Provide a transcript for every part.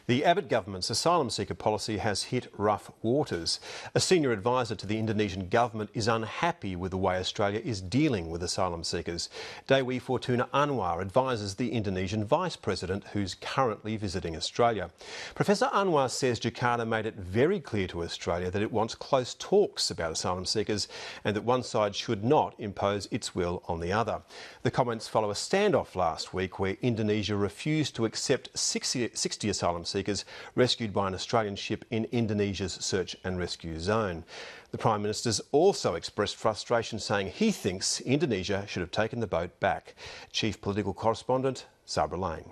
The Abbott government's asylum seeker policy has hit rough waters. A senior advisor to the Indonesian government is unhappy with the way Australia is dealing with asylum seekers. Dewi Fortuna Anwar advises the Indonesian Vice President, who's currently visiting Australia. Professor Anwar says Jakarta made it very clear to Australia that it wants close talks about asylum seekers and that one side should not impose its will on the other. The comments follow a standoff last week where Indonesia refused to accept 60 asylum seekers rescued by an Australian ship in Indonesia's search and rescue zone. The Prime Minister's also expressed frustration, saying he thinks Indonesia should have taken the boat back. Chief Political Correspondent Sabra Lane.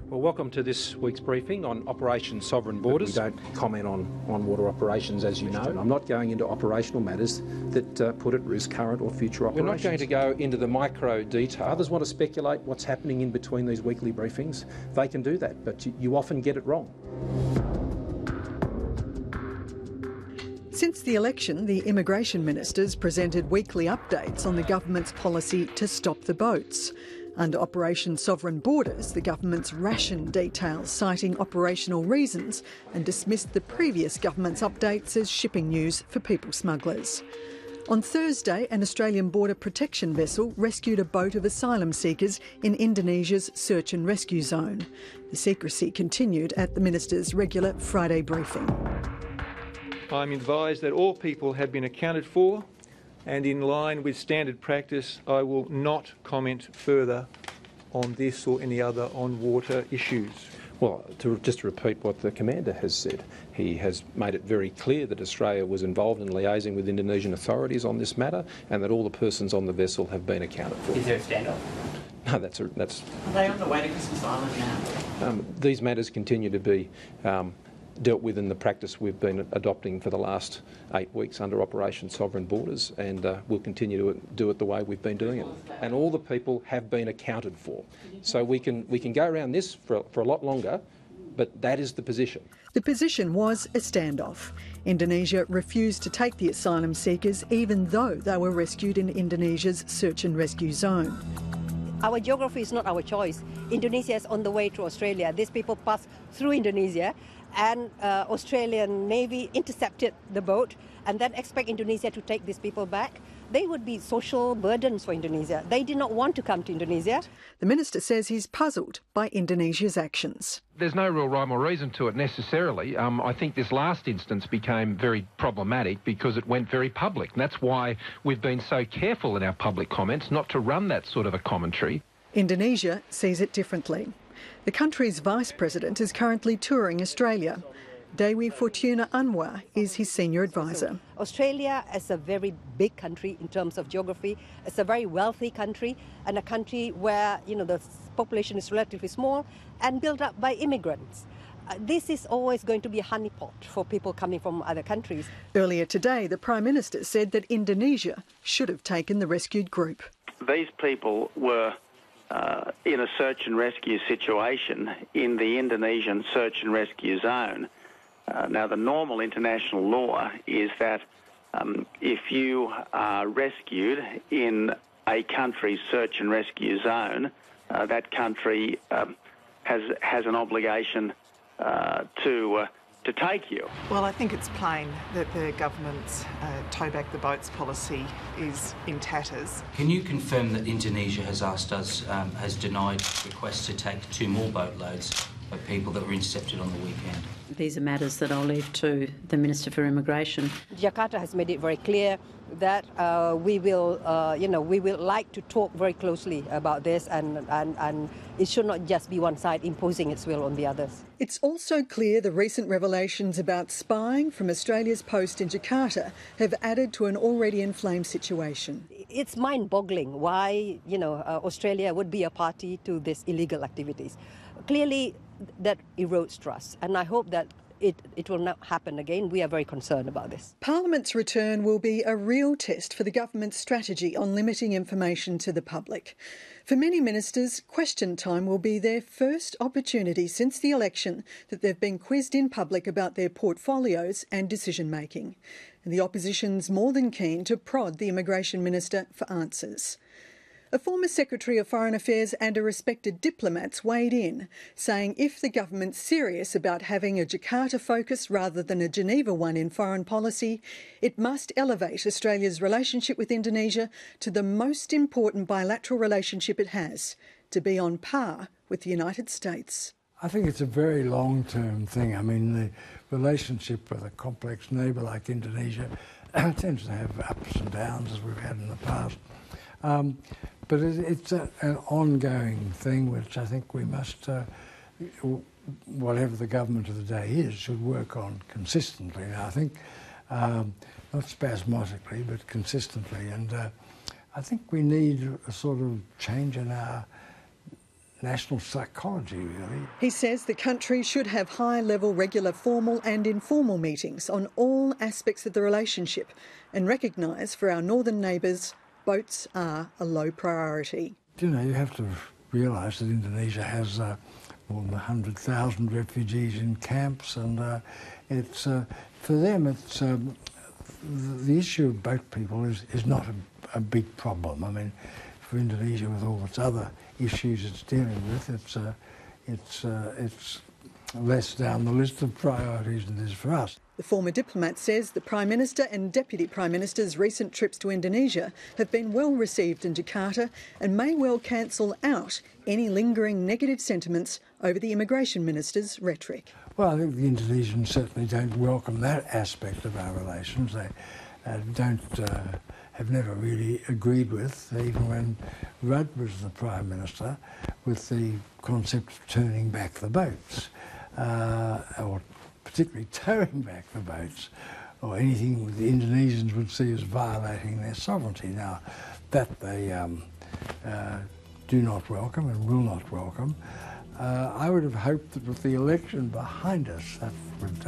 Well, welcome to this week's briefing on Operation Sovereign Borders. We don't comment on water operations, as you know. I'm not going into operational matters that put at risk current or future operations. We're not going to go into the micro detail. Others want to speculate what's happening in between these weekly briefings. They can do that, but you often get it wrong. Since the election, the immigration ministers presented weekly updates on the government's policy to stop the boats. Under Operation Sovereign Borders, the government's rationed details, citing operational reasons, and dismissed the previous government's updates as shipping news for people smugglers. On Thursday, an Australian border protection vessel rescued a boat of asylum seekers in Indonesia's search and rescue zone. The secrecy continued at the minister's regular Friday briefing. I'm advised that all people have been accounted for, and in line with standard practice, I will not comment further on this or any other on-water issues. Well, just to repeat what the Commander has said, he has made it very clear that Australia was involved in liaising with Indonesian authorities on this matter and that all the persons on the vessel have been accounted for. Is there a standoff? No, that's... Are they on the way to Christmas Island now? These matters continue to be dealt with in the practice we've been adopting for the last 8 weeks under Operation Sovereign Borders, and we'll continue to do it the way we've been doing it. And all the people have been accounted for. So we can go around this for a lot longer, but that is the position. The position was a standoff. Indonesia refused to take the asylum seekers even though they were rescued in Indonesia's search and rescue zone. Our geography is not our choice. Indonesia is on the way to Australia. These people pass through Indonesia, and Australian Navy intercepted the boat and then expect Indonesia to take these people back. They would be social burdens for Indonesia. They did not want to come to Indonesia. The minister says he's puzzled by Indonesia's actions. There's no real rhyme or reason to it necessarily. I think this last instance became very problematic because it went very public. And that's why we've been so careful in our public comments not to run that sort of a commentary. Indonesia sees it differently. The country's vice president is currently touring Australia. Dewi Fortuna Anwar is his senior advisor. Australia is a very big country in terms of geography. It's a very wealthy country and a country where, the population is relatively small and built up by immigrants. This is always going to be a honeypot for people coming from other countries. Earlier today, the Prime Minister said that Indonesia should have taken the rescued group. These people were in a search and rescue situation in the Indonesian search and rescue zone. Now, the normal international law is that if you are rescued in a country's search and rescue zone, that country has an obligation to take you. Well, I think it's plain that the government's tow back the boats policy is in tatters. Can you confirm that Indonesia has asked us, has denied requests to take 2 more boatloads of people that were intercepted on the weekend? These are matters that I'll leave to the Minister for Immigration. Jakarta has made it very clear that we will like to talk very closely about this, and it should not just be one side imposing its will on the others. It's also clear the recent revelations about spying from Australia's post in Jakarta have added to an already inflamed situation. It's mind-boggling why, Australia would be a party to these illegal activities. Clearly, that erodes trust, and I hope that it will not happen again. We are very concerned about this. Parliament's return will be a real test for the government's strategy on limiting information to the public. For many ministers, question time will be their first opportunity since the election that they've been quizzed in public about their portfolios and decision-making. And the opposition's more than keen to prod the immigration minister for answers. A former Secretary of Foreign Affairs and a respected diplomat weighed in, saying if the government's serious about having a Jakarta focus rather than a Geneva one in foreign policy, it must elevate Australia's relationship with Indonesia to the most important bilateral relationship it has, to be on par with the United States. I think it's a very long-term thing. I mean, the relationship with a complex neighbour like Indonesia tends to have ups and downs, as we've had in the past. But it's an ongoing thing which I think we must, whatever the government of the day is, should work on consistently. Now, I think, not spasmodically, but consistently. And I think we need a sort of change in our national psychology, really. He says the country should have high-level, regular, formal and informal meetings on all aspects of the relationship and recognise for our northern neighbours boats are a low priority. You know, you have to realise that Indonesia has more than 100,000 refugees in camps, and it's for them it's the issue of boat people is not a big problem. I mean, for Indonesia, with all its other issues it's dealing with, it's less down the list of priorities than it is for us. The former diplomat says the Prime Minister and Deputy Prime Minister's recent trips to Indonesia have been well received in Jakarta and may well cancel out any lingering negative sentiments over the Immigration Minister's rhetoric. Well, I think the Indonesians certainly don't welcome that aspect of our relations. They have never really agreed with, even when Rudd was the Prime Minister, with the concept of turning back the boats, or particularly towing back the boats, or anything the Indonesians would see as violating their sovereignty. Now, that they do not welcome and will not welcome. I would have hoped that with the election behind us, that would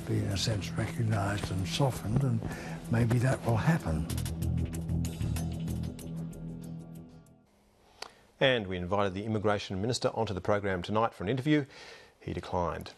be in a sense recognised and softened, and maybe that will happen. And we invited the Immigration Minister onto the program tonight for an interview. He declined.